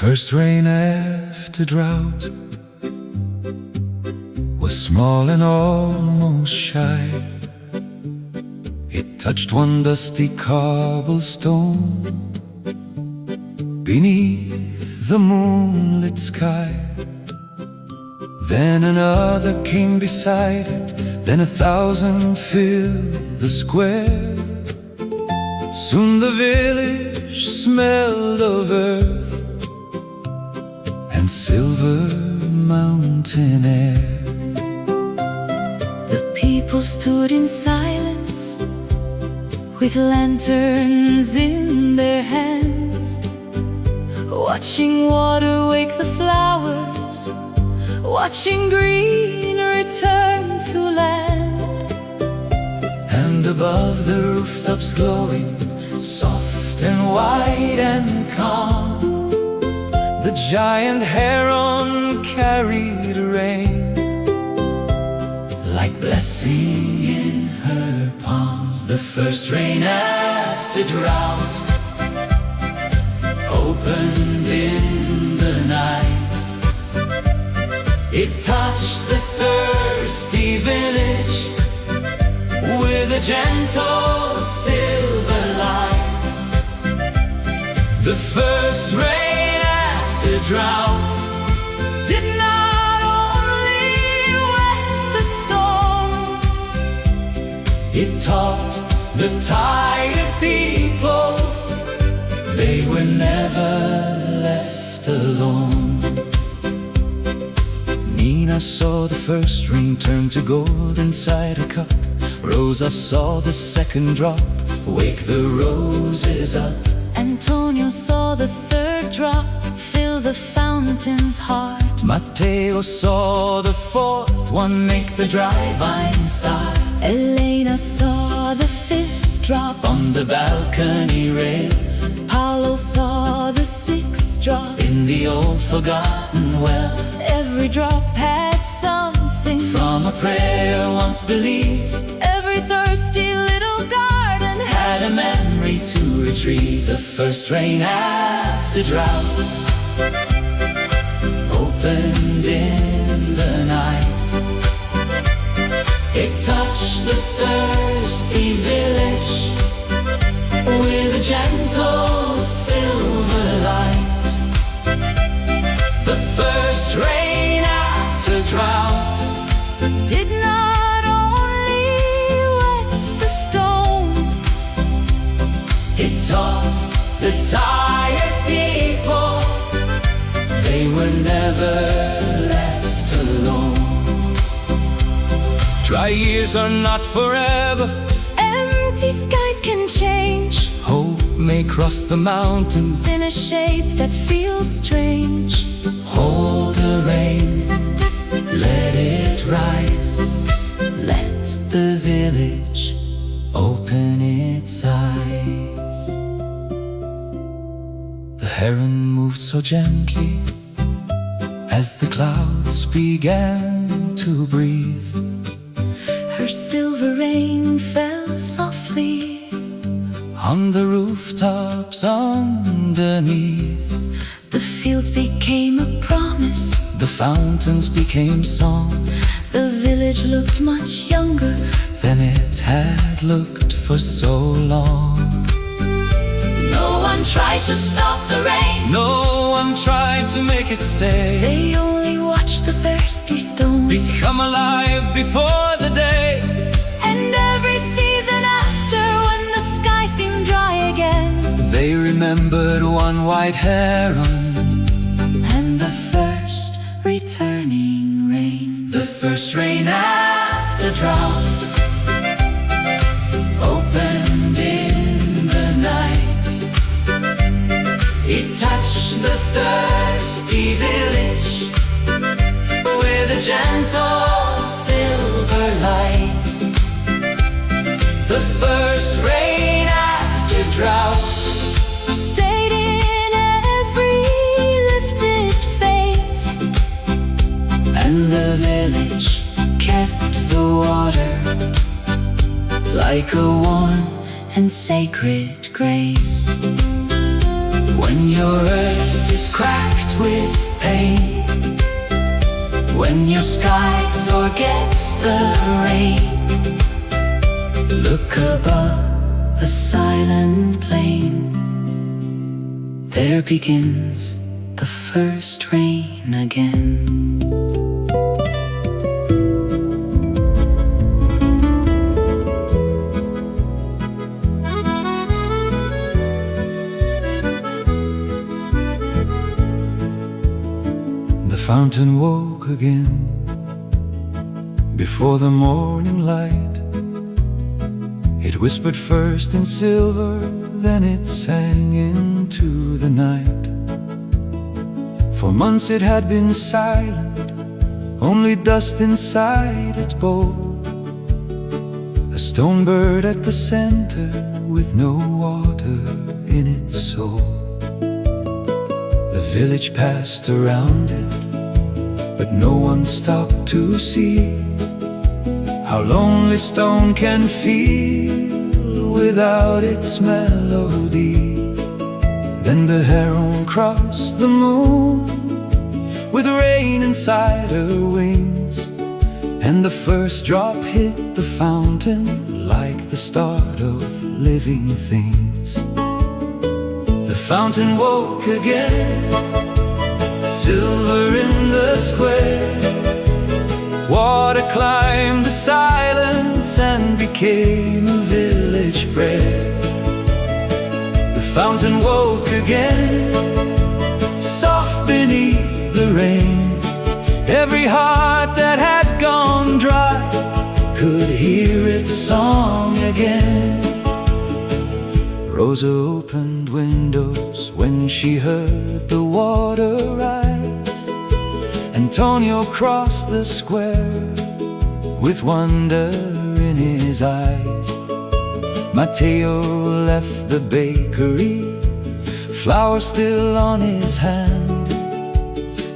first rain after drought was small and almost shy. It touched one dusty cobblestone beneath the moonlit sky. Then another came beside it, then 1,000 filled the square. Soon the village smelled of earth and silver mountain air. The people stood in silence with lanterns in their hands, watching water wake the flowers, watching green return to land. And above the rooftops glowing, soft and white and calm, the giant Heron carried rain like blessing in her palms. The first rain after drought opened in the night. It touched the thirsty village with a gentle silver light. The first rain after drought did not only wet the storm, it taught the tired people they were never left alone. Nina saw the first rain turn to gold inside a cup. Rosa saw the second drop wake the roses up. Antonio saw the third drop fill the fountain's heart. Matteo saw the fourth one make the dry vine start. Elena saw the fifth drop on the balcony rail. Paolo saw the sixth drop in the old forgotten well. Every drop had something from a prayer once believed. Every thirsty little garden had a memory to retrieve. The first rain after drought opened in the night. It touched the thirsty village with a gentle silver light. The first rain after drought did not only wet the stone, it taught the tired people they were never left alone. Dry years are not forever, empty skies can change. Hope may cross the mountains in a shape that feels strange. Hold the rain, let it rise. Let the village open its eyes. The heron moved so gently as the clouds began to breathe. Her silver rain fell softly on the rooftops underneath. The fields became a promise, the fountains became song. The village looked much younger than it had looked for so long. No one tried to stop the rain, no one tried to make it stay. They only watched the thirsty stone become alive before the day. And every season after, when the sky seemed dry again, they remembered one white heron and the first returning rain. The first rain after drought opened in the night. It touched the thirsty village with a gentle silver light. The first rain after drought stayed in every lifted face, and the village kept the water like a warm and sacred grace. When your earth is cracked with pain, when your sky forgets the rain, look above the silent plain. There begins the first rain again. The fountain woke again before the morning light. It whispered first in silver, then it sang into the night. For months it had been silent, only dust inside its bowl, a stone bird at the center with no water in its soul. The village passed around it, but no one stopped to see how lonely stone can feel without its melody. Then the Heron crossed the moon with rain inside her wings, and the first drop hit the fountain like the start of living things. The fountain woke again, silver in the square. Water climbed the silence and became a village prayer. The fountain woke again, soft beneath the rain. Every heart that had gone dry could hear its song again. Rosa opened windows when she heard the water rise. Antonio crossed the square with wonder in his eyes. Mateo left the bakery, flour still on his hand.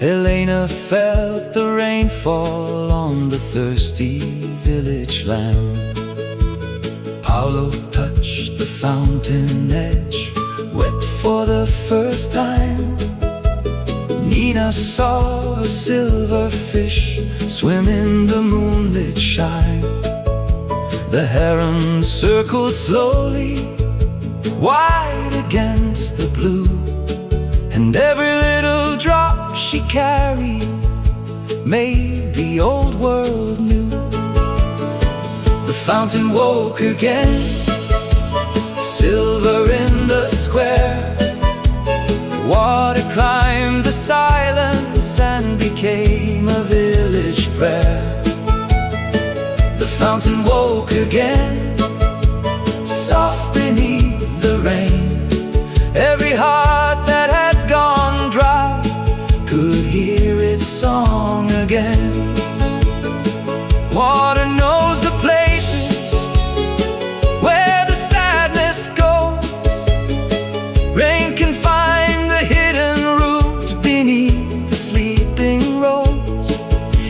Elena felt the rainfall on the thirsty village land. Paolo touched the fountain edge, wet for the first time. Nina saw a silver fish swim in the moonlit shine. The heron circled slowly, wide against the blue, and every little drop she carried made the old world new. The fountain woke again, silver in the square. Water climbed the silence and became a village prayer. The fountain woke again, soft beneath the rain. Every heart that had gone dry could hear its song again. Water knows the places where the sadness goes. Rain can find the hidden root beneath the sleeping rose.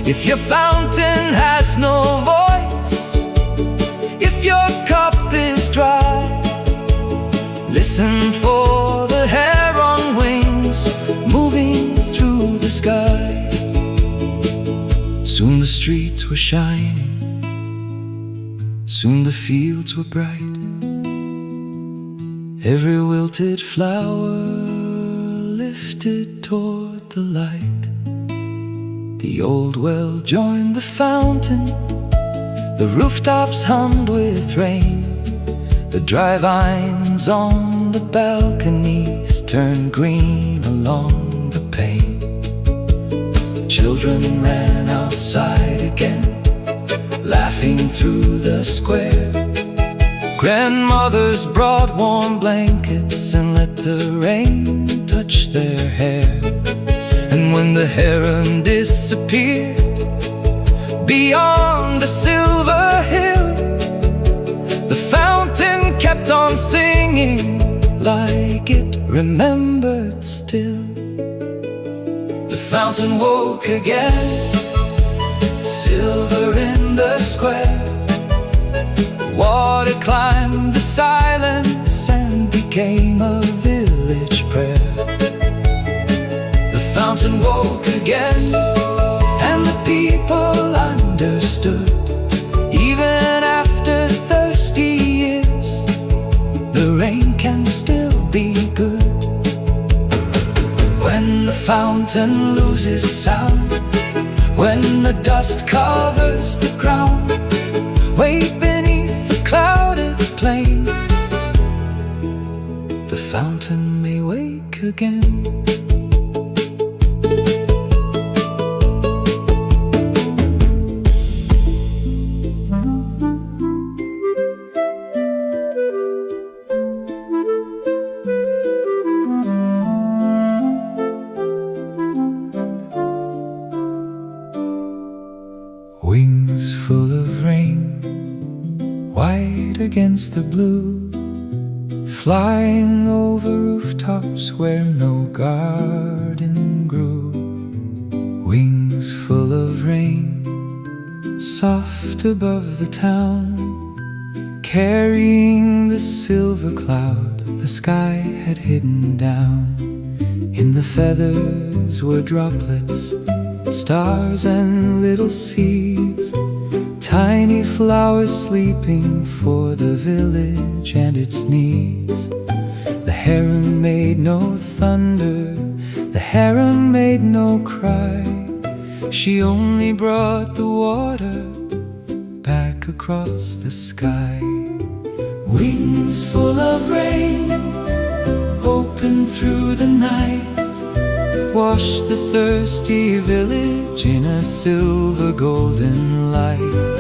If your fountain has no voice, if your cup is dry, listen for the heron wings moving through the sky. Soon the streets were shining, soon the fields were bright. Every wilted flower lifted toward the light. The old well joined the fountain, the rooftops hummed with rain. The dry vines on the balconies turned green along the pane. Children ran outside again, laughing through the square. Grandmothers brought warm blankets and let the rain touch their hair. And when the heron disappeared beyond the silver hill, the fountain kept on singing like it remembered still. The fountain woke again, silver in the square. Water climbed the silence and became a village prayer. woke again, and the people understood. Even after thirsty years, the rain can still be good. When the fountain loses sound, when the dust covers the ground, wait beneath the clouded plain, the fountain may wake again. Wings full of rain, white against the blue, flying over rooftops where no garden grew. Wings full of rain, soft above the town, carrying the silver cloud the sky had hidden down. In the feathers were droplets, stars and little seeds, tiny flowers sleeping for the village and its needs. The heron made no thunder, the heron made no cry. She only brought the water back across the sky. Wings full of rain, open through the night, wash the thirsty village in a silver golden light.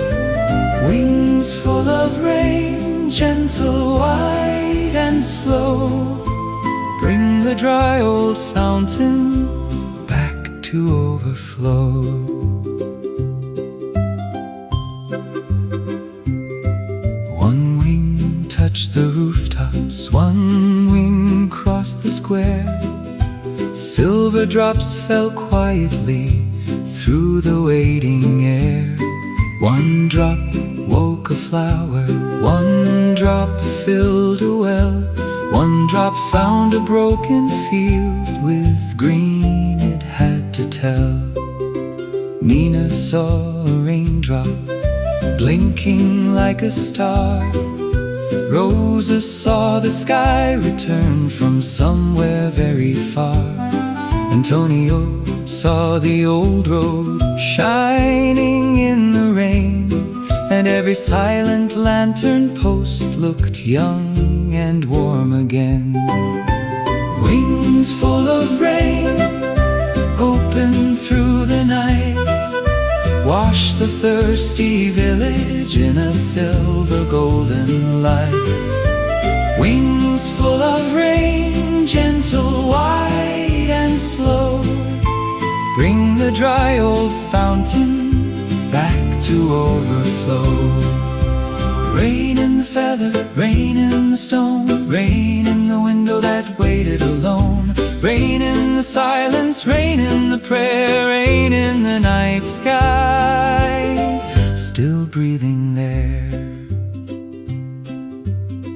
Wings full of rain, gentle, wide and slow, bring the dry old fountain back to overflow. One wing touched the rooftops, one wing crossed the square. Silver drops fell quietly through the waiting air. One drop woke a flower, one drop filled a well, one drop found a broken field with green it had to tell. Nina saw a raindrop blinking like a star. Rosa saw the sky return from somewhere very far. Antonio saw the old road shining in the rain, and every silent lantern post looked young and warm again. Wings full of rain, open through the night, wash the thirsty village in a silver golden light. Wings full of rain, gentle, wide and slow, bring the dry old fountain back to overflow. Rain in the feather, rain in the stone, rain in the window that waited alone, rain in the silence, rain in the prayer, rain in the night sky, still breathing there.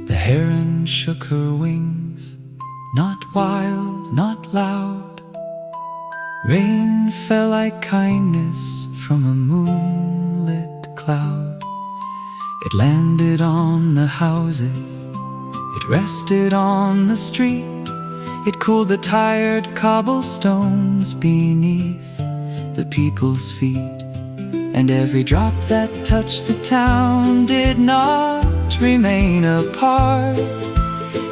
The heron shook her wings, not wild, not loud. Rain fell like kindness from a moonlit cloud. It landed on the houses, it rested on the street, it cooled the tired cobblestones beneath the people's feet. And every drop that touched the town did not remain apart.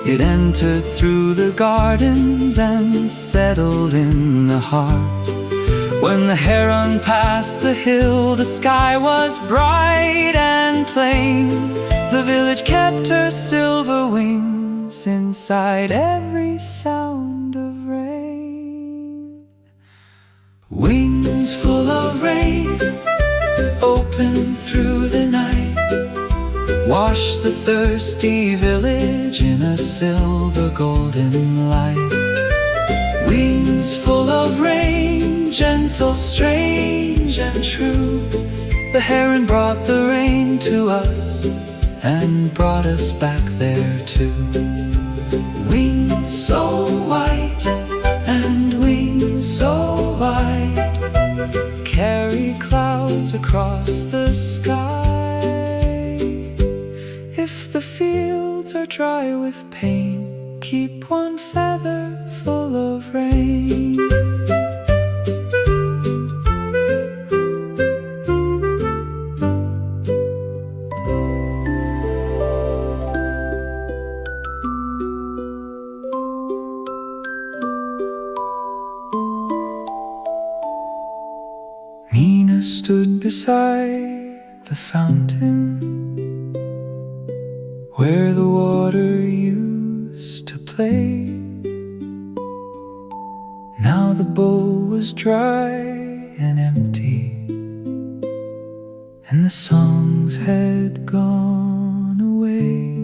It entered through the gardens and settled in the heart. When the heron passed the hill, the sky was bright and plain. The village kept her silver wings inside every sound of rain. Wings full of rain, open through the night, wash the thirsty village in a silver golden light. Wings full of rain, gentle, strange and true, the heron brought the rain to us and brought us back there too. Wings so white and wings so wide, silver dry with pain, keep one feather full of rain. Nina stood beside the fountain where the water used to play. Now the bowl was dry and empty, and the songs had gone away.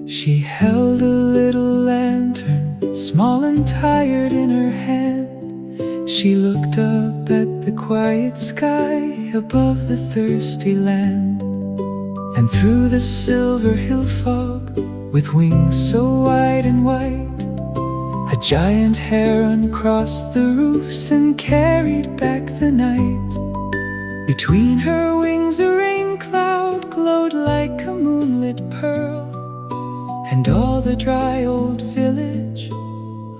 She held a little lantern, small and tired, in her hand. She looked up at the quiet sky above the thirsty land, and through the silver hill fog, with wings so wide and white, a giant heron crossed the roofs and carried back the night. Between her wings a rain cloud glowed like a moonlit pearl, and all the dry old village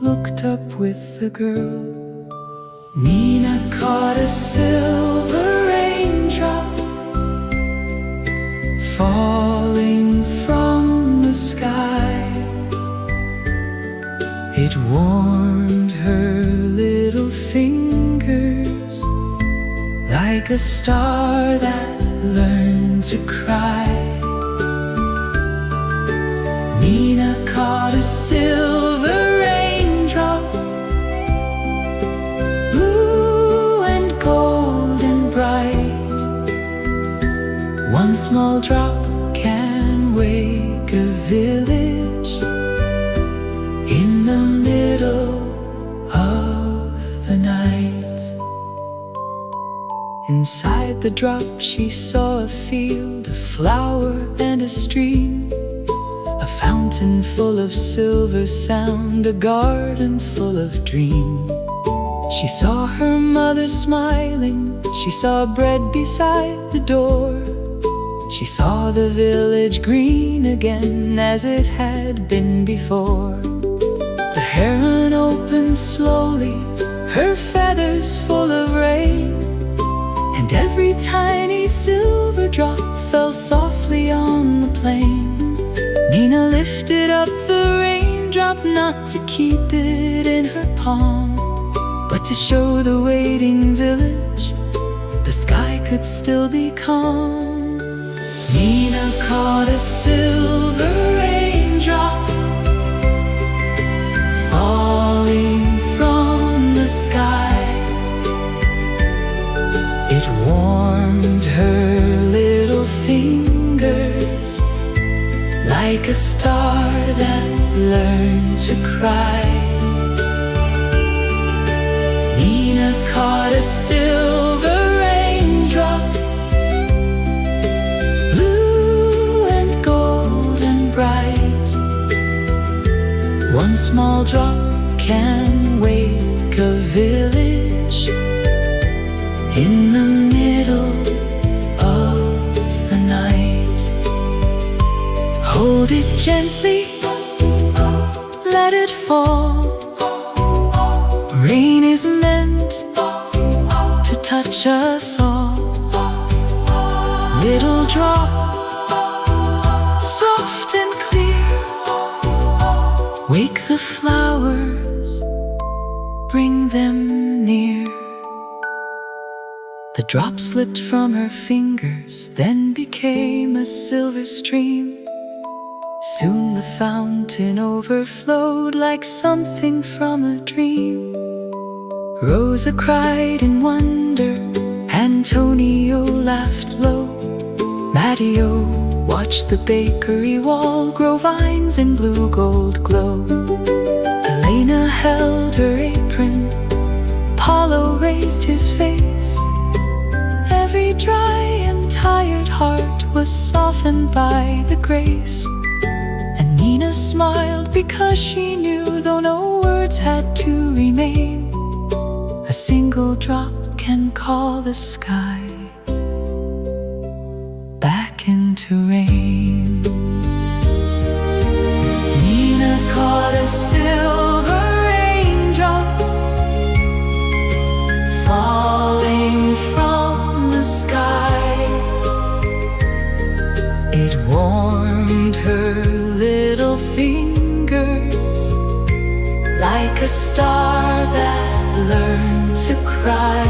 looked up with the girl. Nina caught a silver raindrop falling from the sky. It warmed her little fingers like a star that learned to cry. Nina caught a silver raindrop, blue and gold and bright. One small drop can wake a village in the middle of the night. Inside the drop she saw a field, a flower and a stream, a fountain full of silver sound, a garden full of dream. She saw her mother smiling, she saw bread beside the door. She saw the village green again as it had been before. The heron opened slowly, her feathers full of rain, and every tiny silver drop fell softly on the plain. Nina lifted up the raindrop, not to keep it in her palm, but to show the waiting village the sky could still be calm. Nina caught a silver raindrop falling from the sky. It warmed her little fingers like a star that learned to cry. Nina caught a silver raindrop, blue and gold and bright. One small drop can wake a village in the middle of the night. Hold it gently, let it fall. Rain is meant to touch us all. Little drop, soft and clear, wake the flowers, bring them near. The drop slipped from her fingers, then became a silver stream. Soon the fountain overflowed like something from a dream. Rosa cried in wonder, Antonio laughed low, Matteo watched the bakery wall grow vines in blue gold glow. Elena held her apron, Paulo raised his face. Every dry and tired heart was softened by the grace. And Nina smiled because she knew, though no words had to remain, a single drop can call the sky back into rain. silver raindrop falling from the sky. It warmed her little fingers like a star that learned to cry.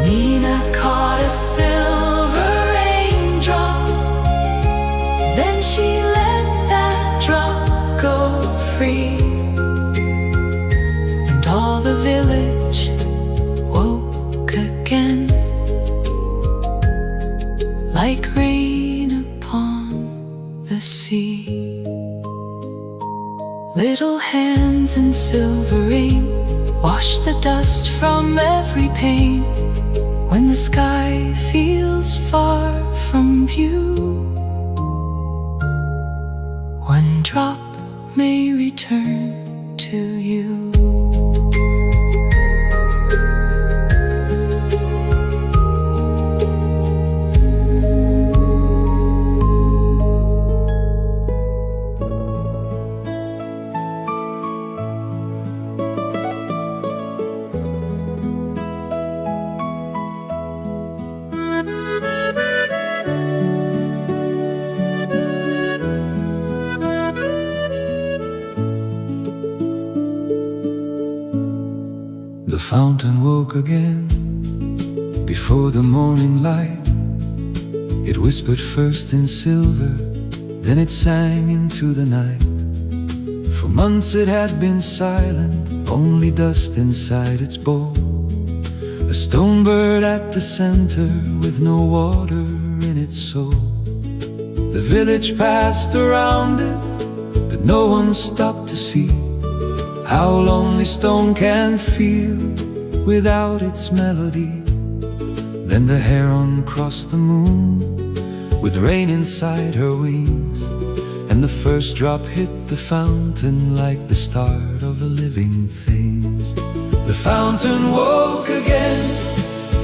Nina caught a silver raindrop, then she let that drop go free, and all the village woke again, like rain upon the sea. Little hands in silver rain wash the dust from every pane. When the sky feels far from view, one drop may return to you. The fountain woke again before the morning light. It whispered first in silver, then it sang into the night. For months it had been silent, only dust inside its bowl. A stone bird at the center with no water in its soul. The village passed around it, but no one stopped to see how lonely stone can feel without its melody. Then the heron crossed the moon with rain inside her wings, and the first drop hit the fountain like the start of a living things. The fountain woke again,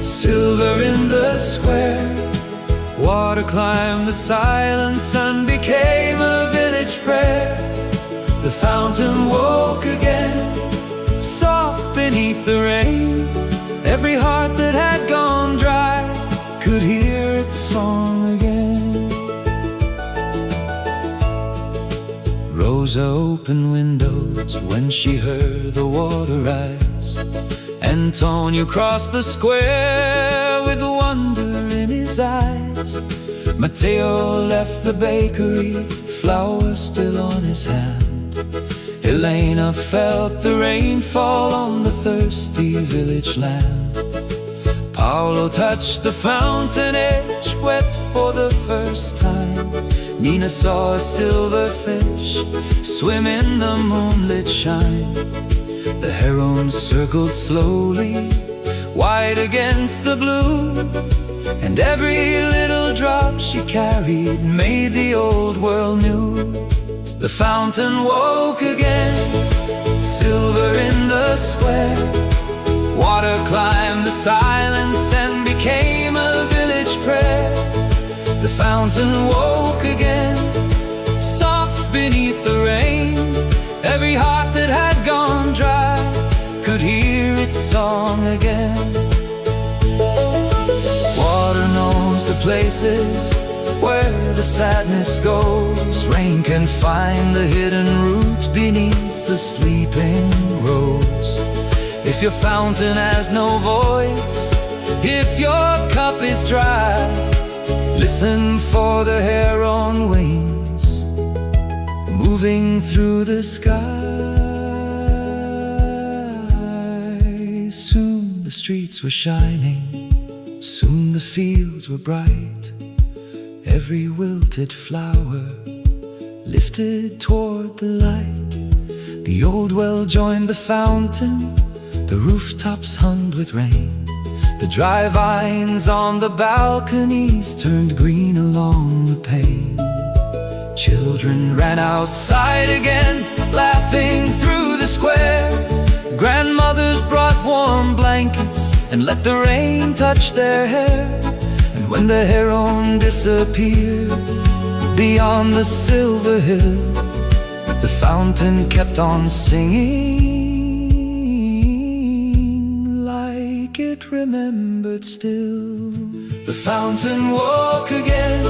silver in the square. Water climbed the silence and became a village prayer. The fountain woke again, soft beneath the rain. Every heart that had gone dry could hear its song again. Rosa opened windows when she heard the water rise. Antonio crossed the square with wonder in his eyes. Mateo left the bakery, flowers still on his hand. Elena felt the rainfall on the thirsty village land. Paolo touched the fountain edge, wet for the first time. Nina saw a silver fish swim in the moonlit shine. The heron circled slowly, white against the blue, and every little drop she carried made the old world new. The fountain woke again, silver in the square. Water climbed the silence and became a village prayer. The fountain woke again, soft beneath the rain. Every heart that had gone dry could hear its song again. Water knows the places where the sadness goes. Rain can find the hidden roots beneath the sleeping rose. If your fountain has no voice, if your cup is dry, listen for the heron wings moving through the sky. Soon the streets were shining, soon the fields were bright. Every wilted flower lifted toward the light. The old well joined the fountain, the rooftops hummed with rain. The dry vines on the balconies turned green along the pane. Children ran outside again, laughing through the square. Grandmothers brought warm blankets and let the rain touch their hair. And when the heron disappeared beyond the silver hill, fountain kept on singing like it remembered still. The fountain woke again,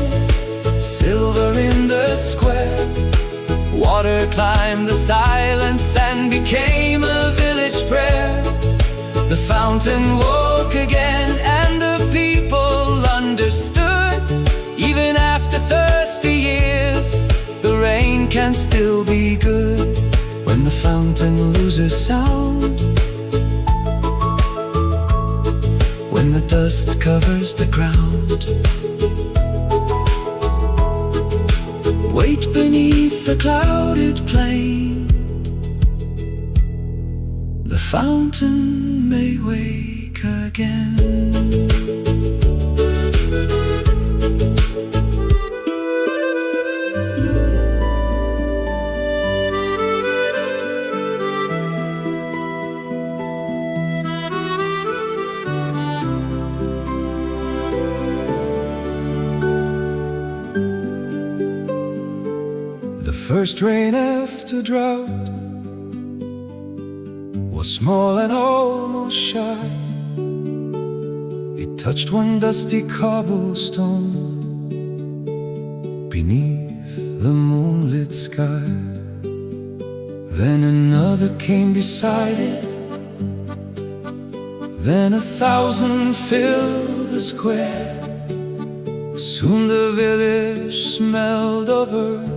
silver in the square. Water climbed the silence and became a village prayer. The fountain woke again and the people understood. Even after thirsty years, the rain can still be good. When the fountain loses sound, when the dust covers the ground, wait beneath the clouded plain. The fountain may wake again. The first rain after drought was small and almost shy. It touched one dusty cobblestone beneath the moonlit sky. Then another came beside it, then 1,000 filled the square. Soon the village smelled of earth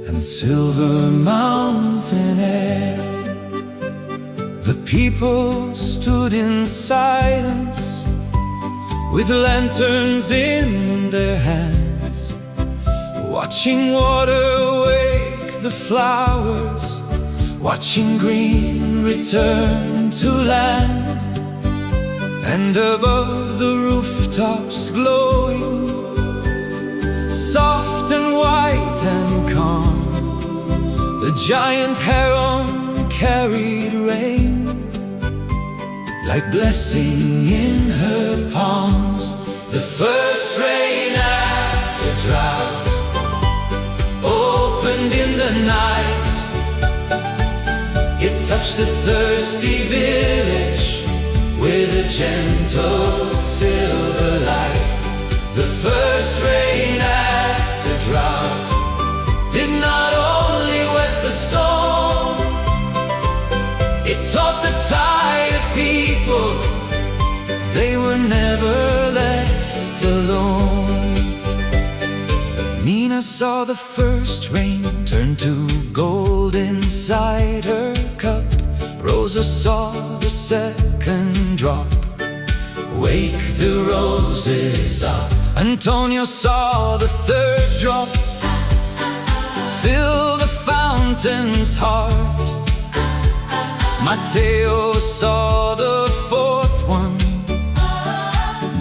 and silver mountain air. The people stood in silence with lanterns in their hands, watching water wake the flowers, watching green return to land. And above the rooftops glowing, soft and white and calm, the giant Heron carried rain like blessing in her palms. The first rain after drought opened in the night. It touched the thirsty village with a gentle silver light. The first rain after drought did not only wet the stone, it taught the tired people they were never left alone. Nina saw the first rain turn to gold inside her cup. Rosa saw the second drop wake the roses up. Antonio saw the third drop fill the fountain's heart. Mateo saw the fourth one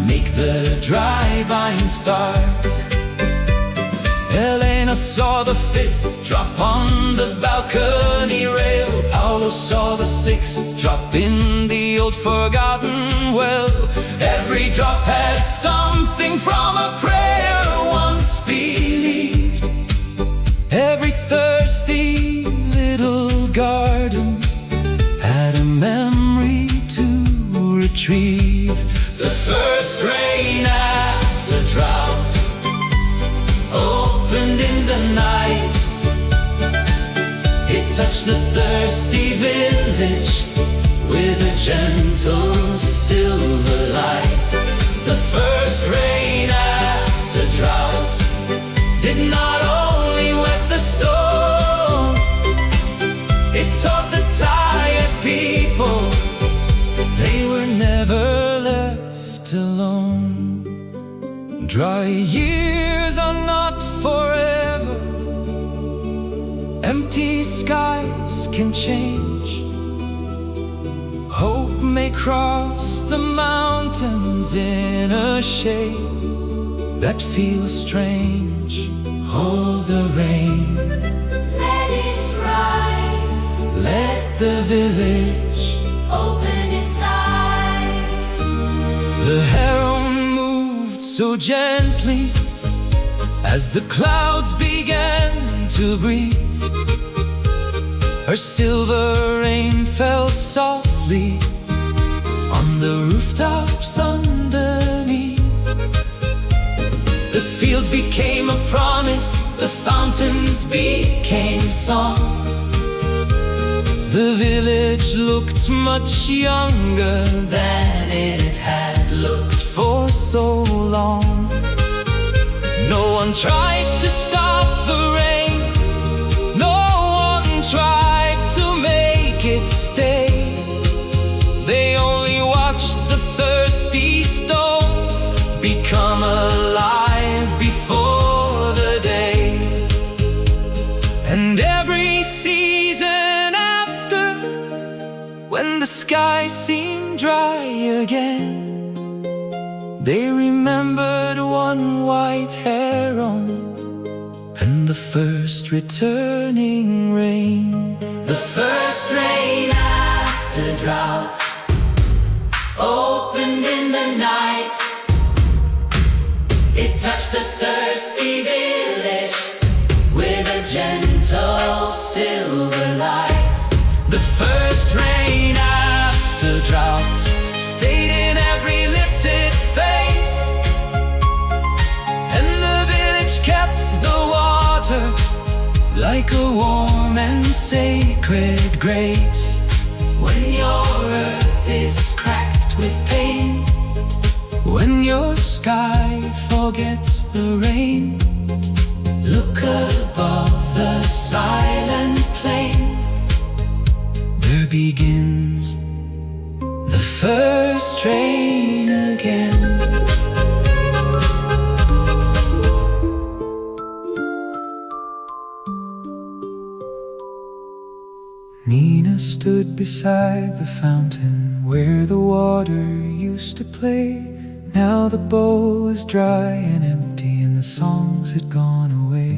make the dry vine start. Elena saw the fifth drop on the balcony rail. Paolo saw the sixth drop in the old forgotten well. Every drop had something from a prayer once believed. Every thirsty little garden had a memory to retrieve. The first rain after drought opened in the night. It touched the thirsty village with a gentle silver light. The first rain after drought did not only wet the stone, it taught the tired people they were never left alone. Dry years are not forever, empty skies can change. Hope may cross the mountains in a shape that feels strange. Hold the rain, Let it rise, let the village open its eyes. The Heron moved so gently as the clouds began to to breathe. Her silver rain fell softly on the rooftops underneath. The fields became a promise, the fountains became song. The village looked much younger than it had looked for so long. No one tried to stop the rain, no one tried to make it stay. They only watched the thirsty stones become alive before the day. And every season after, when the sky seemed dry again, they remembered one white heron and the first returning rain. The first rain after drought opened in the night. It touched the thirsty village with a gentle silver light. The first rain after drought stayed in every lifted face, and the village kept the water like a warm and sacred grace. When your earth is cracked with pain, when your sky forgets the rain, look above the silent plain. There begins the first rain again. Nina stood beside the fountain where the water used to play. Now the bowl was dry and empty and the songs had gone away.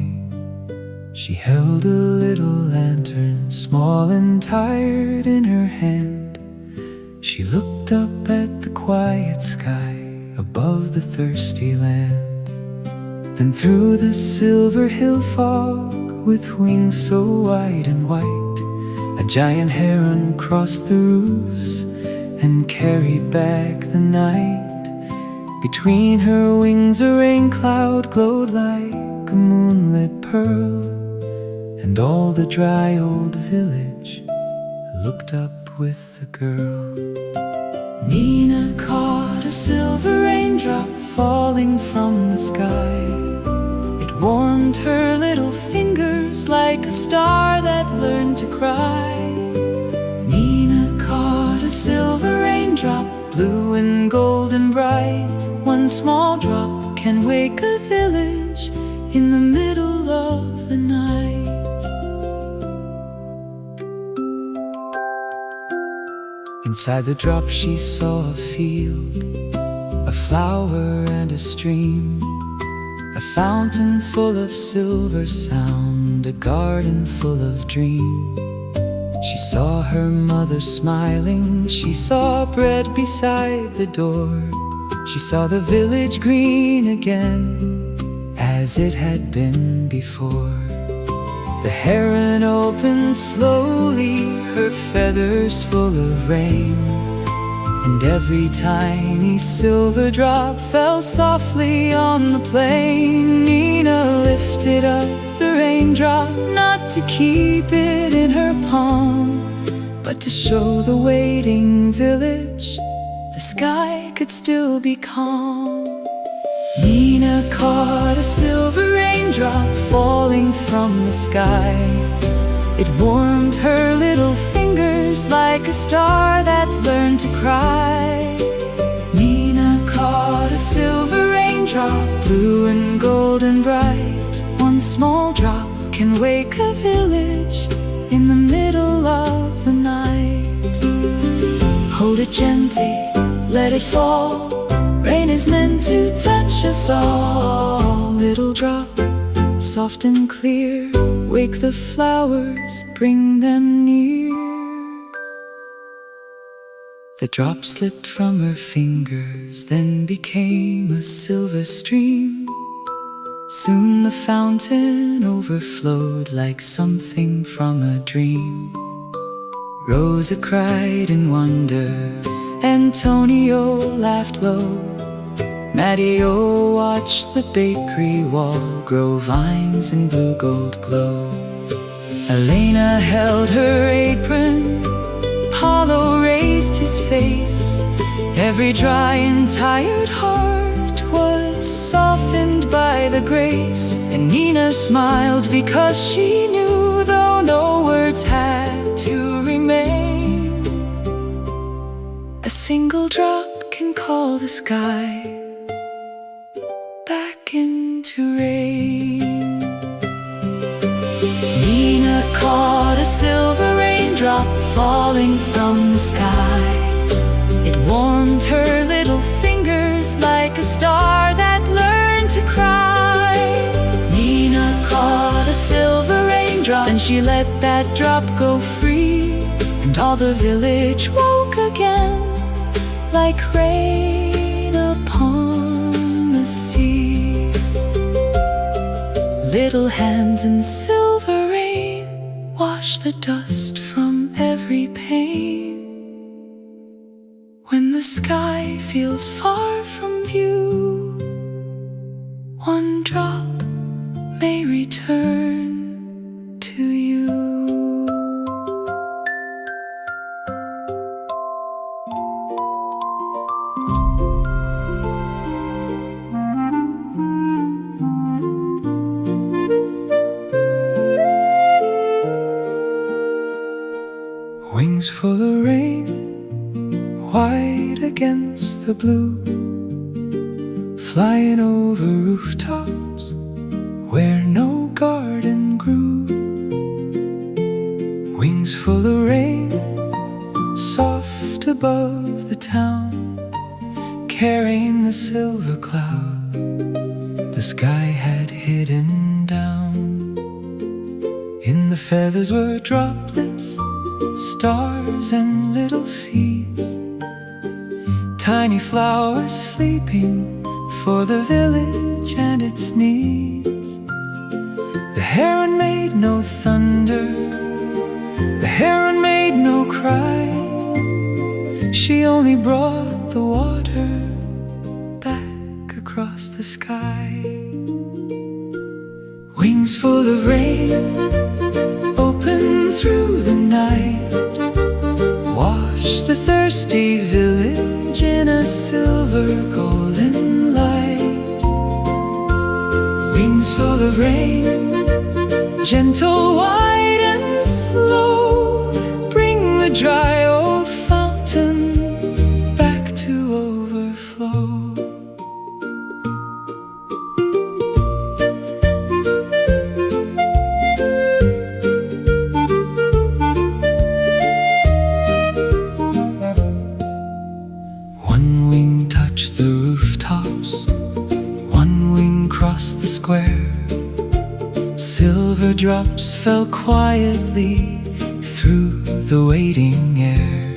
She held a little lantern, small and tired, in her hand. She looked up at the quiet sky above the thirsty land. Then through the silver hill fog, with wings so wide and white, a giant heron crossed the roofs and carried back the night. Between her wings a rain cloud glowed like a moonlit pearl, and all the dry old village looked up with the girl. Nina caught a silver raindrop falling from the sky. It warmed her little fingers like a star that learned to cry. Nina caught a silver raindrop, blue and golden bright. One small drop can wake a village in the middle of the night. Inside the drop she saw a field, a flower and a stream, a fountain full of silver sound, a garden full of dream. She saw her mother smiling, she saw bread beside the door. She saw the village green again, as it had been before. The heron opened slowly, her feathers full of rain, and every tiny silver drop fell softly on the plain. Nina lifted up the raindrop, not to keep it in her palm, but to show the waiting village the sky could still be calm. Nina caught a silver raindrop falling from the sky. It warmed her little fingers like a star that learned to cry. Nina caught a silver raindrop, blue and golden bright. One small drop can wake a village in the middle of the night. Hold it gently, let it fall. Rain is meant to touch us all. Little drop, soft and clear, wake the flowers, bring them near. The drop slipped from her fingers, then became a silver stream, Soon the fountain overflowed like something from a dream. Rosa cried in wonder, Antonio laughed low. Matteo watched the bakery wall grow vines and blue gold glow. Elena held her apron, Paulo raised his face. Every dry and tired heart was softened by the grace. And Nina smiled because she knew, though no words had to remain, a single drop can call the sky back into rain. Nina caught a silver raindrop falling from the sky. It warmed her little fingers like a star that learned to cry. Nina caught a silver raindrop, and she let that drop go free. And all the village woke again, like rain upon the sea. Little hands in silver rain wash the dust from every pane. When the sky feels far from view, one drop may return to you. Wings full of rain, white against the blue, flying over rooftops where no garden grew. Wings full of rain, soft above the town, carrying the silver cloud the sky had hidden down. In the feathers were droplets, stars and little seeds, tiny flowers sleeping for the village and its needs. The heron made no thunder, the heron made no cry. She only brought the water back across the sky. Wings full of rain, open through the night, wash the thirsty village in a silver golden light. Wings full of rain, gentle, wide and slow, bring the dry old fountain back to overflow. One wing touched the rooftops, one wing crossed the square. Silver drops fell quietly through the waiting air.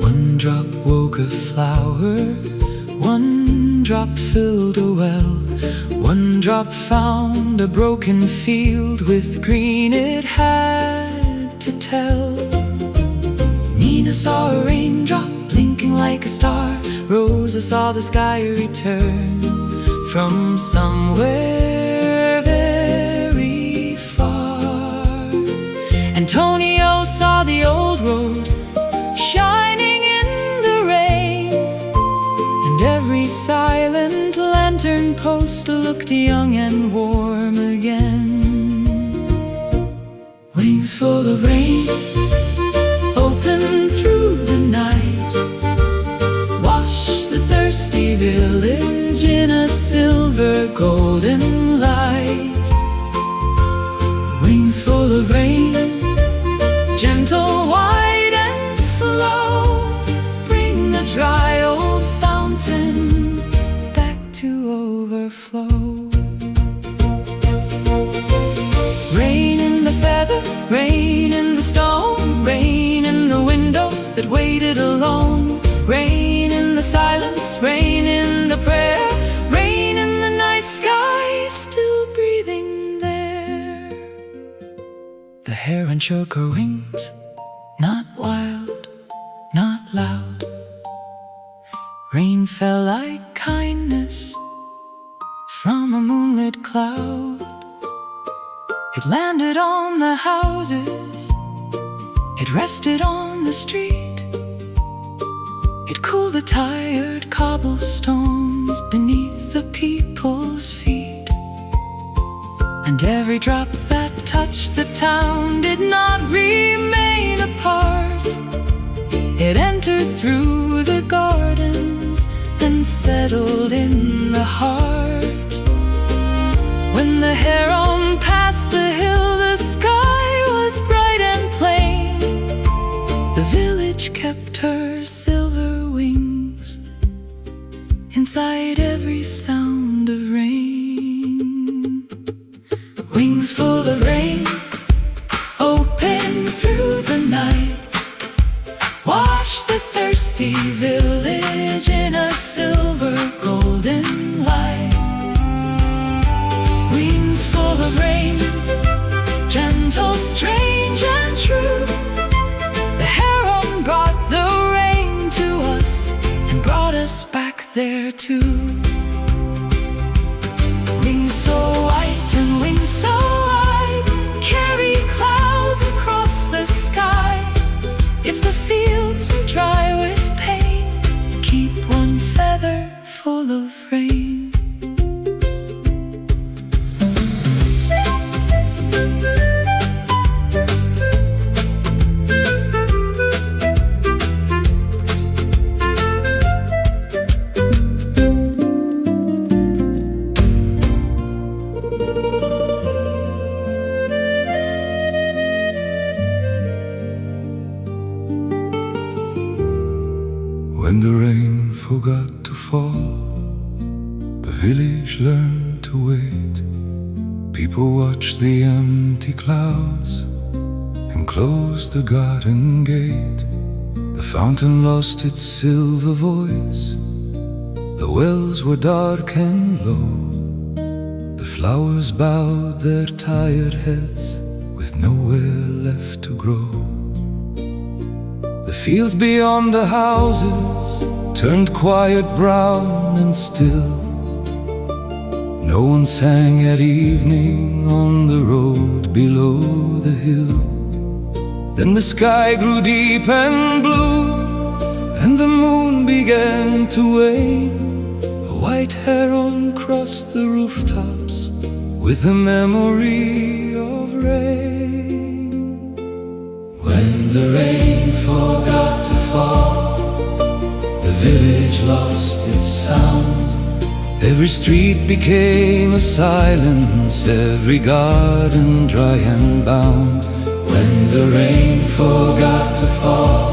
One drop woke a flower, one drop filled a well, one drop found a broken field with green it had to tell. Nina saw a raindrop blinking like a star. Rosa saw the sky return from somewhere very far. Antonio saw the old road shining in the rain, and every silent lantern post looked young and warm again. Wings full of rain, open through the night, wash the thirsty village in a silver golden light. Wings full of rain, gentle, wide and slow, bring the dry old fountain back to overflow. Rain in the feather, rain in the stone, rain in the window that waited alone, rain in the silence, rain in the prayer, rain in the night sky and shook her wings, not wild, not loud. Rain fell like kindness from a moonlit cloud. It landed on the houses, it rested on the street. It cooled the tired cobblestones beneath the people's feet. And every drop that touched the town did not remain apart. It entered through the gardens and settled in the heart. When the Heron passed the hill, the sky was bright and plain. The village kept her silver wings inside every sound of rain. Wings full of rain, open through the night, wash the thirsty village in a silver golden light. Wings full of rain, gentle, strange and true. The Heron brought the rain to us and brought us back there too. Wings so white and wings so wide, carry clouds across the sky. If the fields are dry with pain, keep one feather full of rain. When the rain forgot to fall, the village learned to wait. People watched the empty clouds and closed the garden gate. The fountain lost its silver voice, the wells were dark and low. The flowers bowed their tired heads with nowhere left to grow. The fields beyond the houses turned quiet, brown and still. No one sang at evening on the road below the hill. Then the sky grew deep and blue, and the moon began to wane. A white heron crossed the rooftops with a memory of rain. When the rain forgot to fall, the village lost its sound. Every street became a silence, every garden dry and bound. When the rain forgot to fall,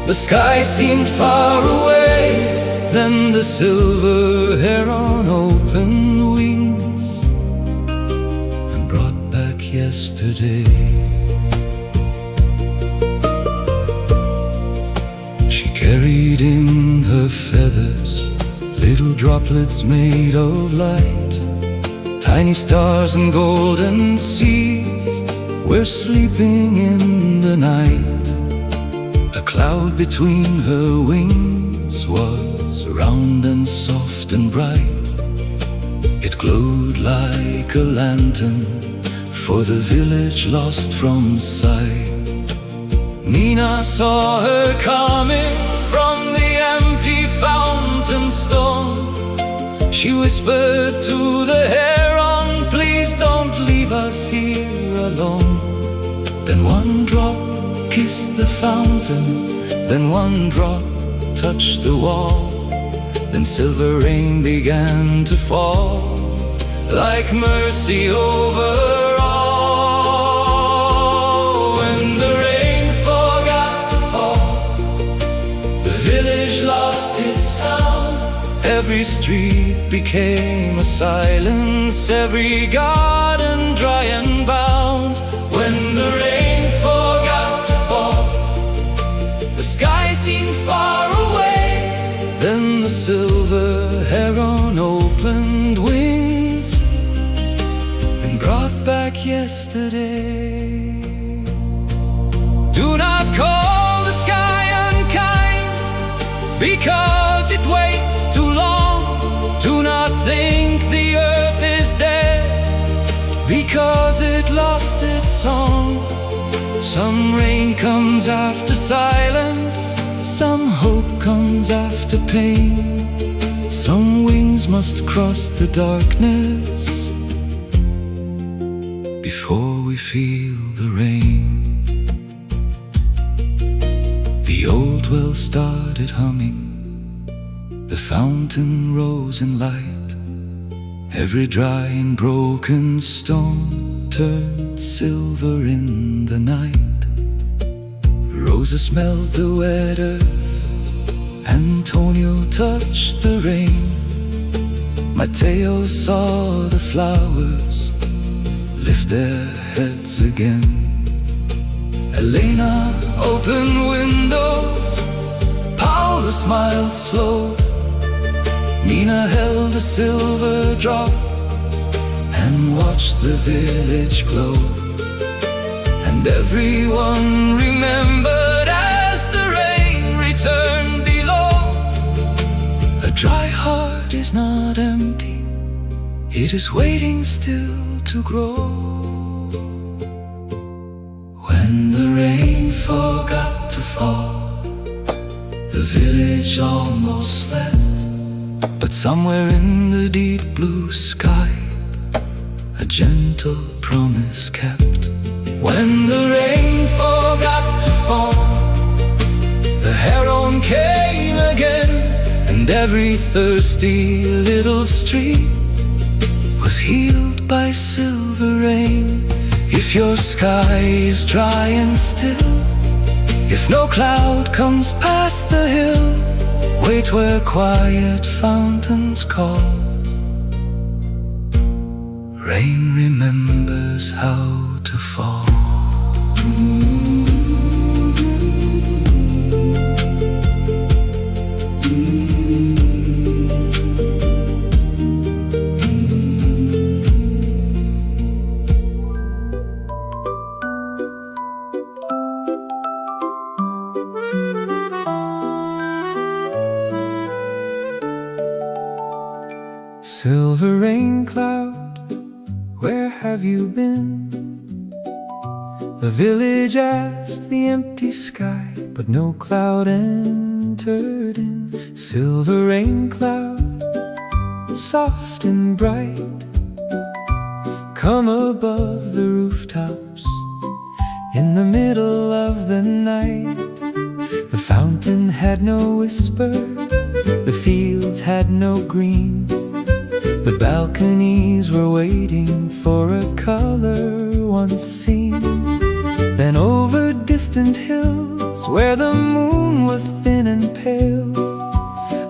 the sky seemed far away. Then the silver heron opened wings and brought back yesterday. She carried in her feathers little droplets made of light. Tiny stars and golden seeds were sleeping in the night. A cloud between her wings was round and soft and bright. It glowed like a lantern for the village lost from sight. Nina saw her coming from the empty fountain stone. She whispered to the heron, please don't leave us here alone. Then one drop kissed the fountain, then one drop touched the wall. Then silver rain began to fall like mercy over all. When the rain forgot to fall, the village lost its sound. Every street became a silence, every garden dry and bound. When the rain forgot to fall, the sky seemed far away. Then the silver heron opened wings and brought back yesterday. think the earth is dead because it lost its song. Some rain comes after silence, some hope comes after pain. Some wings must cross the darkness before we feel the rain. The old well started humming, the fountain rose in light. Every dry and broken stone turned silver in the night. Roses smelled the wet earth, Antonio touched the rain. Mateo saw the flowers lift their heads again. Elena opened windows, Paula smiled slow. Nina held a silver drop and watched the village glow. And everyone remembered as the rain returned below. A dry heart is not empty, it is waiting still to grow. When the rain forgot to fall, the village almost slept. But somewhere in the deep blue sky, a gentle promise kept. When the rain forgot to fall, the Heron came again. And every thirsty little stream was healed by silver rain. If your sky is dry and still, if no cloud comes past the hill, wait where quiet fountains call. Rain remembers how to fall. Silver rain cloud, where have you been? The village asked the empty sky, but no cloud entered in. Silver rain cloud, soft and bright, come above the rooftops in the middle of the night. The fountain had no whisper, the fields had no green. The balconies were waiting for a color once seen. Then over distant hills, where the moon was thin and pale,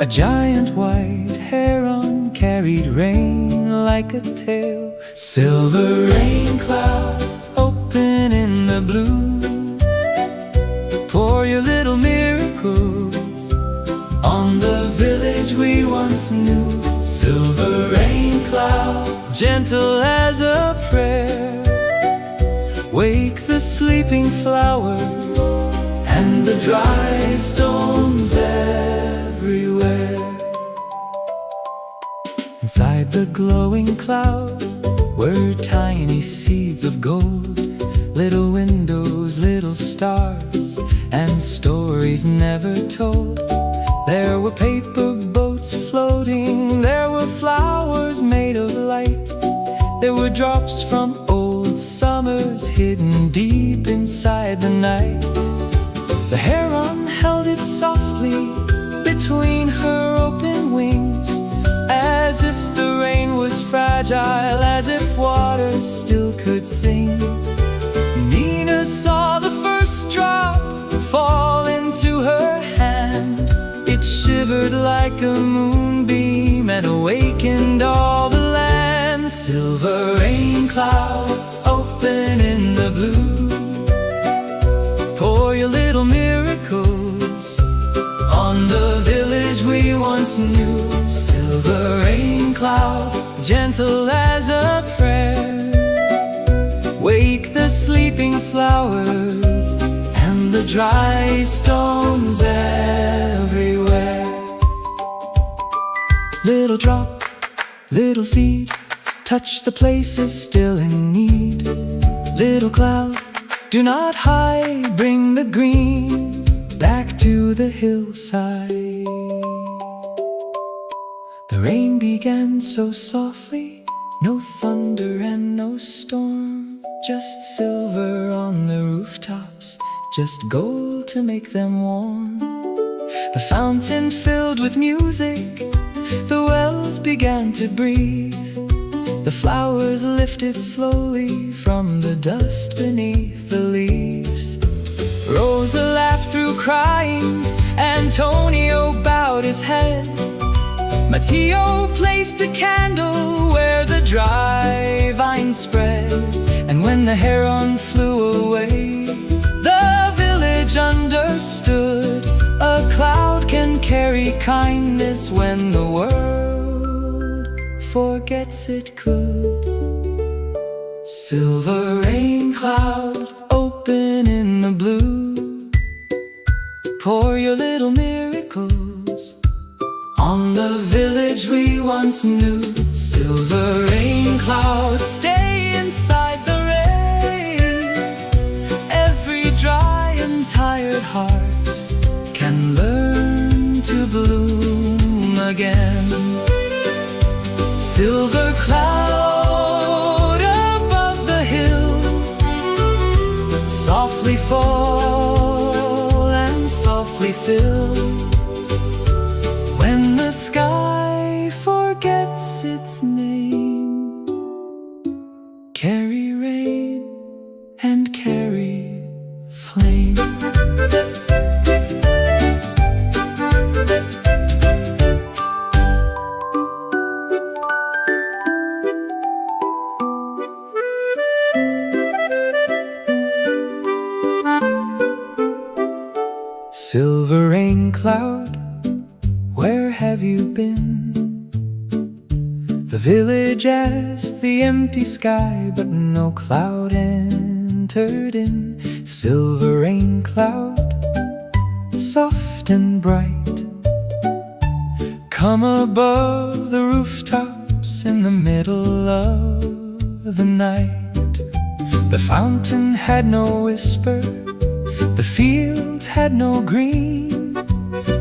a giant white heron carried rain like a tail. Silver rain cloud, open in the blue, pour your little miracles on the village we once knew. Silver rain cloud, gentle as a prayer, wake the sleeping flowers and the dry stones everywhere. Inside the glowing cloud were tiny seeds of gold, little windows, little stars, and stories never told. There were paper boats floating, there were flowers made of light, there were drops from old summers hidden deep inside the night. The heron held it softly between her open wings, as if the rain was fragile, as if water still could sing. Nina saw the first drop fall into her hand. It shivered like a moonbeam and awakened all the land. Silver rain cloud, open in the blue, pour your little miracles on the village we once knew. Silver rain cloud, gentle as a prayer, wake the sleeping flowers and the dry stones everywhere. Little drop Little seed, touch the places still in need. Little cloud, do not hide, bring the green back to the hillside. The rain began so softly, no thunder and no storm, just silver on the rooftops, just gold to make them warm. The fountain filled with music, the wells began to breathe. The flowers lifted slowly from the dust beneath the leaves. Rosa laughed through crying, Antonio bowed his head. Matteo placed a candle where the dry vine spread. And when the heron flew away, the village understood. A cloud can carry kindness when the world forgets it could. Silver rain cloud, open in the blue. Pour your little miracles on the village we once knew. Silver rain cloud, stay inside the rain. Every dry and tired heart can learn to bloom again. Silver cloud above the hill, softly fall and softly fill. When the sky forgets its name, carry rain and carry flame. Silver rain cloud, where have you been? The village asked the empty sky, but no cloud entered in. Silver rain cloud, soft and bright, come above the rooftops in the middle of the night. The fountain had no whisper, the fields had no green.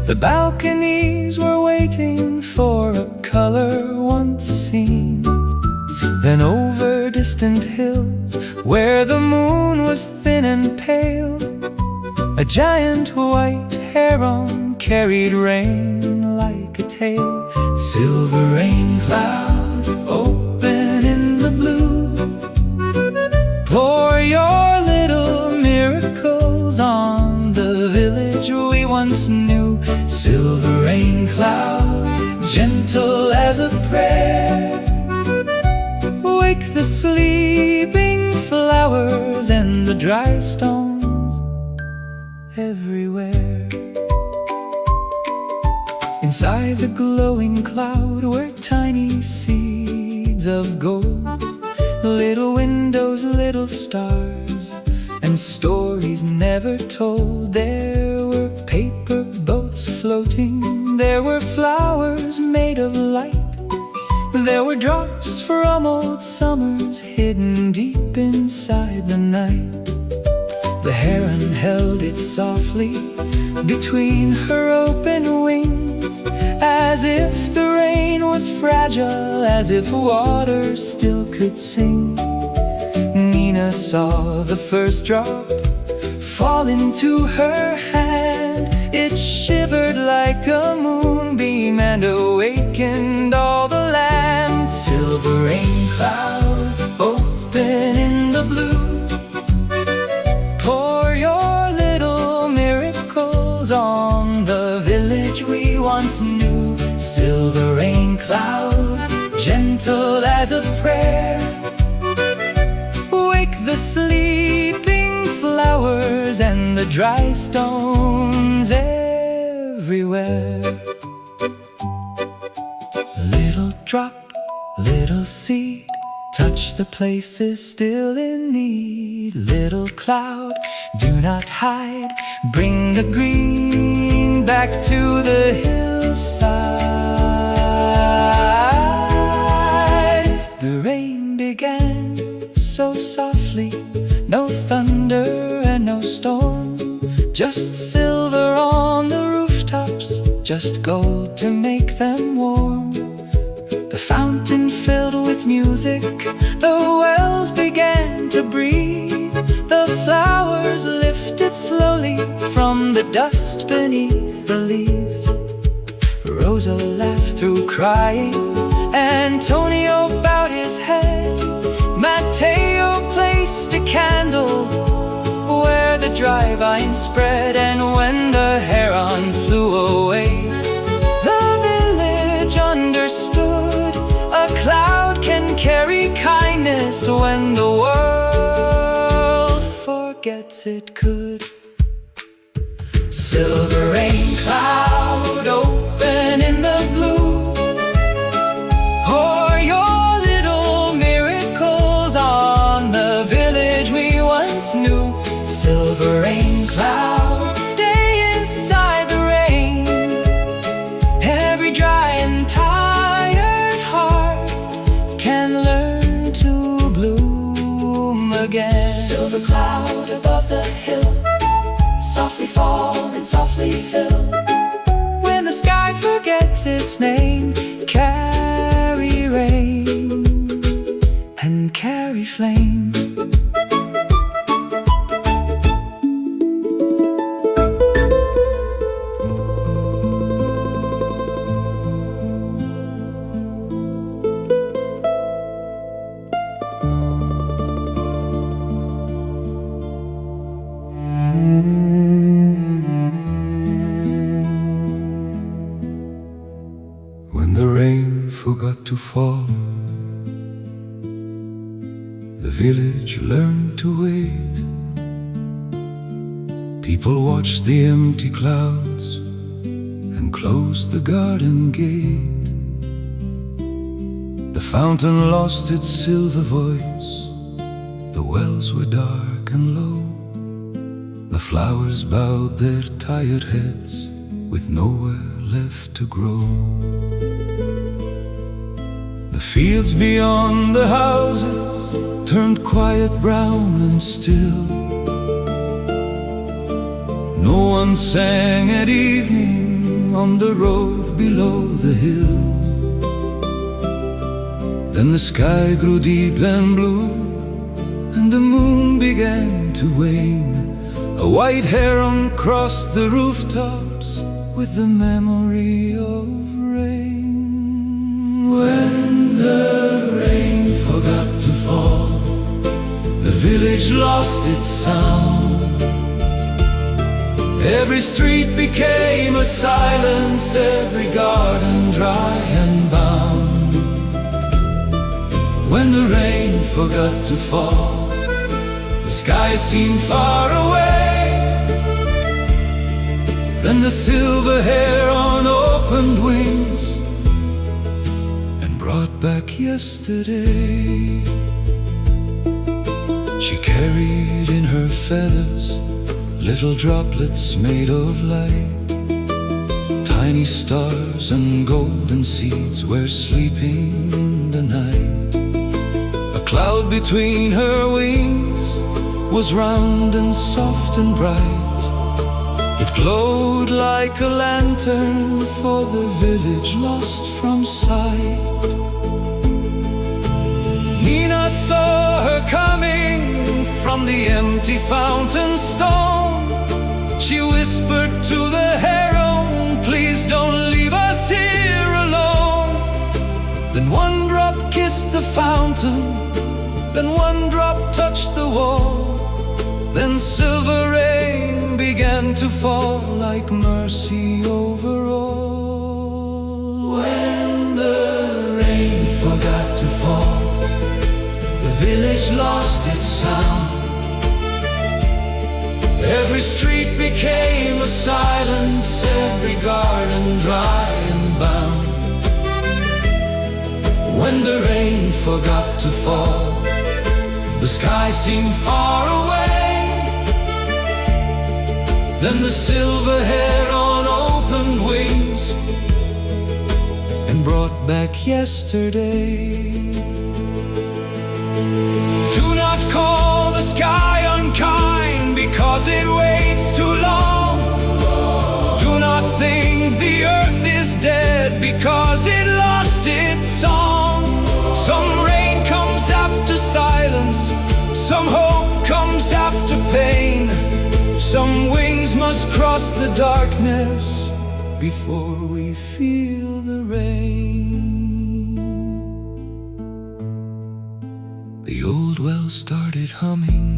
The balconies were waiting for a color once seen. Then over distant hills, where the moon was thin and pale, a giant white heron carried rain like a tail. Silver rain cloud, open in the blue. Pour your little miracles on the village we once knew. Silver rain cloud, gentle as a prayer, wake the sleeping flowers and the dry stones everywhere. Inside the glowing cloud were tiny seeds of gold, little windows, little stars, and stories never told. There were paper boats floating, there were flowers made of light, there were drops from old summers hidden deep inside the night. The heron held it softly between her open wings, as if the rain was fragile, as if water still could sing. Nina saw the first drop fall into her hand. It shivered like a moonbeam and awakened all the land. Silver rain cloud, open in the blue. Pour your little miracles on the village we once knew. Silver rain cloud, gentle as a prayer, wake the sleeping flowers and the dry stones everywhere. Little drop, little seed, touch the places still in need. Little cloud, do not hide, bring the green back to the hillside. just silver on the rooftops, just gold to make them warm. The fountain filled with music, the wells began to breathe. The flowers lifted slowly from the dust beneath the leaves. Rosa laughed through crying, Antonio bowed his head. Matteo placed a candle where the dry vines spread. And when the heron flew away, the village understood a cloud can carry kindness when the world forgets it could. Silver rain cloud, open in the blue, pour your little miracles on the village we once knew. Silver rain cloud, stay inside the rain. Every dry and tired heart can learn to bloom again. Silver cloud above the hill, softly fall and softly fill. When the sky forgets its name, carry rain and carry flame. When the rain forgot to fall, the village learned to wait. People watched the empty clouds and closed the garden gate. The fountain lost its silver voice, the wells were dark and low. The flowers bowed their tired heads with nowhere left to grow. The fields beyond the houses turned quiet, brown and still. No one sang at evening on the road below the hill. Then the sky grew deep and blue, and the moon began to wane. A white heron crossed the rooftops with the memory of rain. When the rain forgot to fall, the village lost its sound. Every street became a silence, every garden dry and bound. When the rain forgot to fall, the sky seemed far away. Then the silver heron opened wings and brought back yesterday. She carried in her feathers little droplets made of light. Tiny stars and golden seeds were sleeping in the night. A cloud between her wings was round and soft and bright. It glowed like a lantern for the village lost from sight. Nina saw her coming from the empty fountain stone. She whispered to the heron, please don't leave us here alone. Then one drop kissed the fountain, then one drop touched the wall. Then silver rain began to fall like mercy over all. When the rain forgot to fall, the village lost its sound. Every street became a silence, every garden dry and bound. When the rain forgot to fall, the sky seemed far away. Then the silver heron opened wings and brought back yesterday. Do not call the sky unkind, because it waits too long. 'cause it lost its song. Some rain comes after silence, some hope comes after pain. Some wings must cross the darkness before we feel the rain. The old well started humming,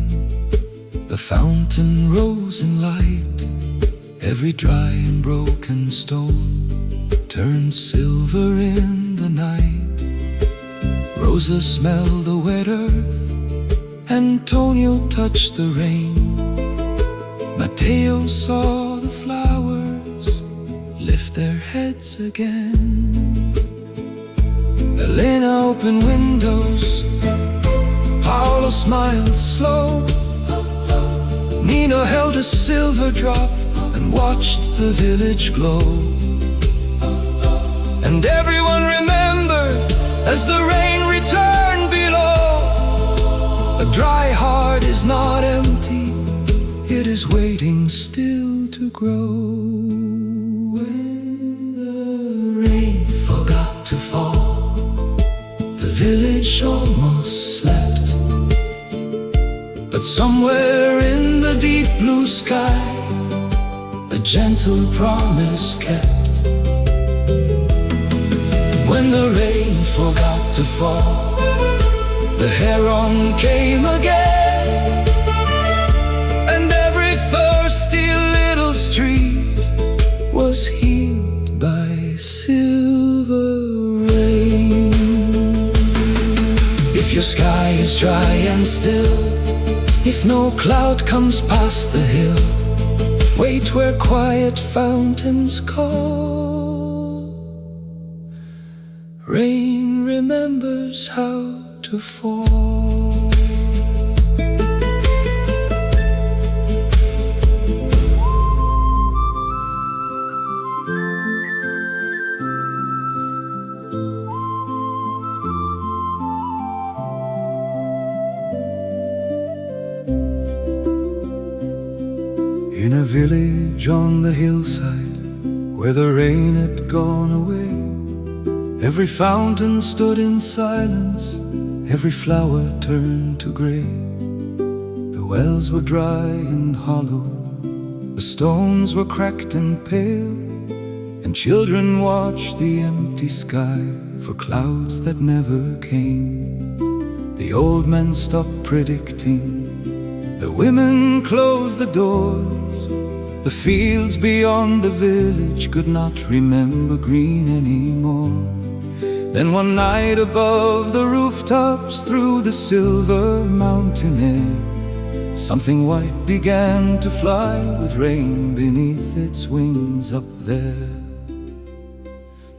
the fountain rose in light. Every dry and broken stone turned silver in the night. Rosa smelled the wet earth, Antonio touched the rain. Mateo saw the flowers lift their heads again. Elena opened windows, Paolo smiled slow. Nina held a silver drop and watched the village glow. And everyone remembered as the rain returned below. A dry heart is not empty, it is waiting still to grow. When the rain forgot to fall, the village almost slept. But somewhere in the deep blue sky, a gentle promise kept. When the rain forgot to fall, the Heron came again. And every thirsty little street was healed by silver rain. If your sky is dry and still, if no cloud comes past the hill, wait where quiet fountains call. Rain remembers how to fall. In a village on the hillside, where the rain had gone away, every fountain stood in silence, every flower turned to gray. The wells were dry and hollow, the stones were cracked and pale, and children watched the empty sky for clouds that never came. The old men stopped predicting, the women closed the doors. The fields beyond the village could not remember green anymore. Then one night above the rooftops, through the silver mountain air, something white began to fly with rain beneath its wings up there.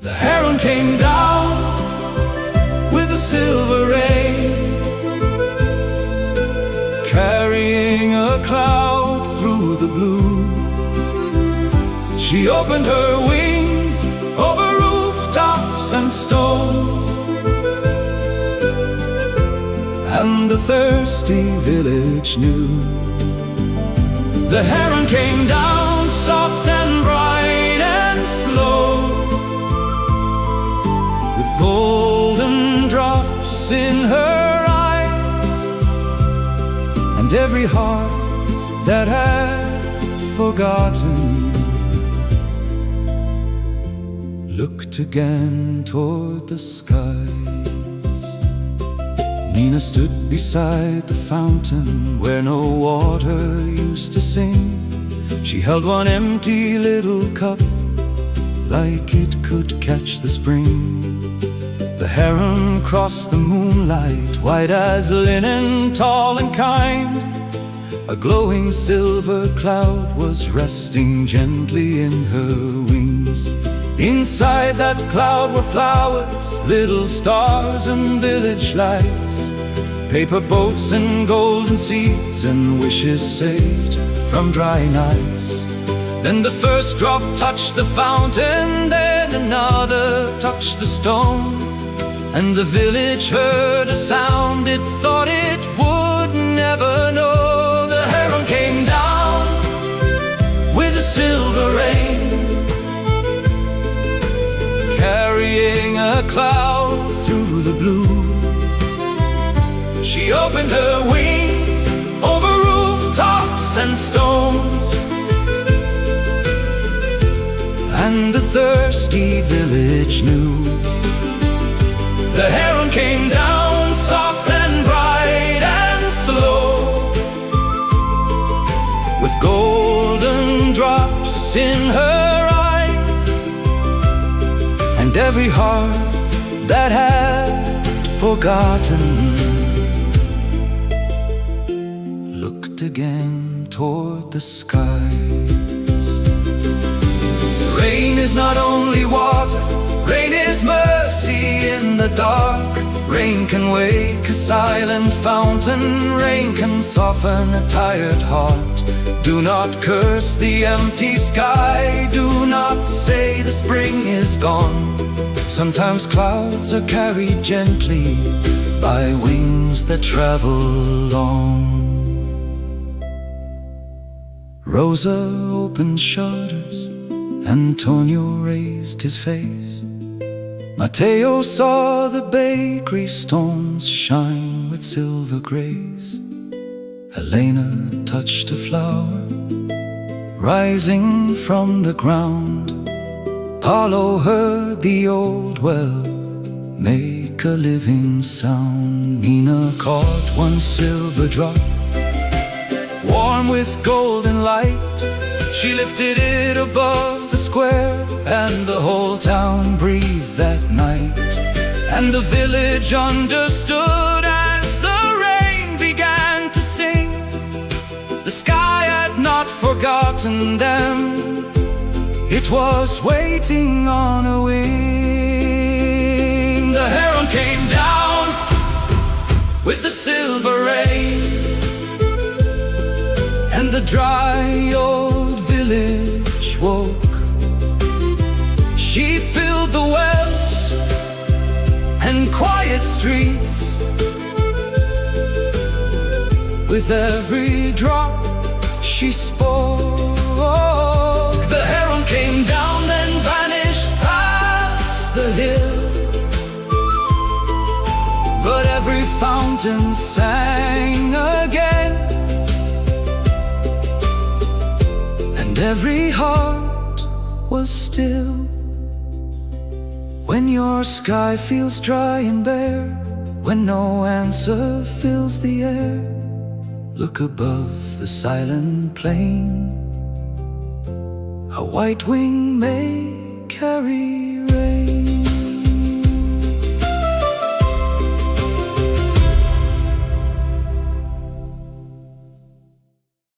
The heron came down with the silver rain, carrying a cloud through the blue. She opened her wings over rooftops and stones, and the thirsty village knew. The heron came down soft and bright and slow, with golden drops in her eyes, and every heart that had forgotten looked again toward the skies. Nina stood beside the fountain where no water used to sing. She held one empty little cup, like it could catch the spring. The heron crossed the moonlight, white as linen, tall and kind. A glowing silver cloud was resting gently in her wings. Inside that cloud were flowers, little stars and village lights, paper boats and golden seeds, and wishes saved from dry nights. Then the first drop touched the fountain, then another touched the stone, and the village heard a sound it thought it would never know. The heron came down with a silver rain, carrying She opened her wings over rooftops and stones, and the thirsty village knew. The heron came down soft and bright and slow, with golden drops in her eyes, and every heart that had forgotten looked again toward the skies. Rain is not only water, rain is mercy in the dark. Rain can wake a silent fountain, rain can soften a tired heart. Do not curse the empty sky, do not say the spring is gone. Sometimes clouds are carried gently by wings that travel on. Rosa opened shutters, Antonio raised his face. Mateo saw the bakery stones shine with silver grace. Elena touched a flower rising from the ground. Paulo heard the old well make a living sound. Nina caught one silver drop, warm with golden light. She lifted it above the square, and the whole town breathed that night. And the village understood as the rain began to sing. The sky had not forgotten them, it was waiting on a wing. The heron came down with the silver rain, and the dry old village woke. She filled the wells and quiet streets. With every drop she spoke. The heron came down, then vanished past the hill. But every fountain sang again, and every heart was still. When your sky feels dry and bare, when no answer fills the air, look above the silent plain. A white wing may carry rain.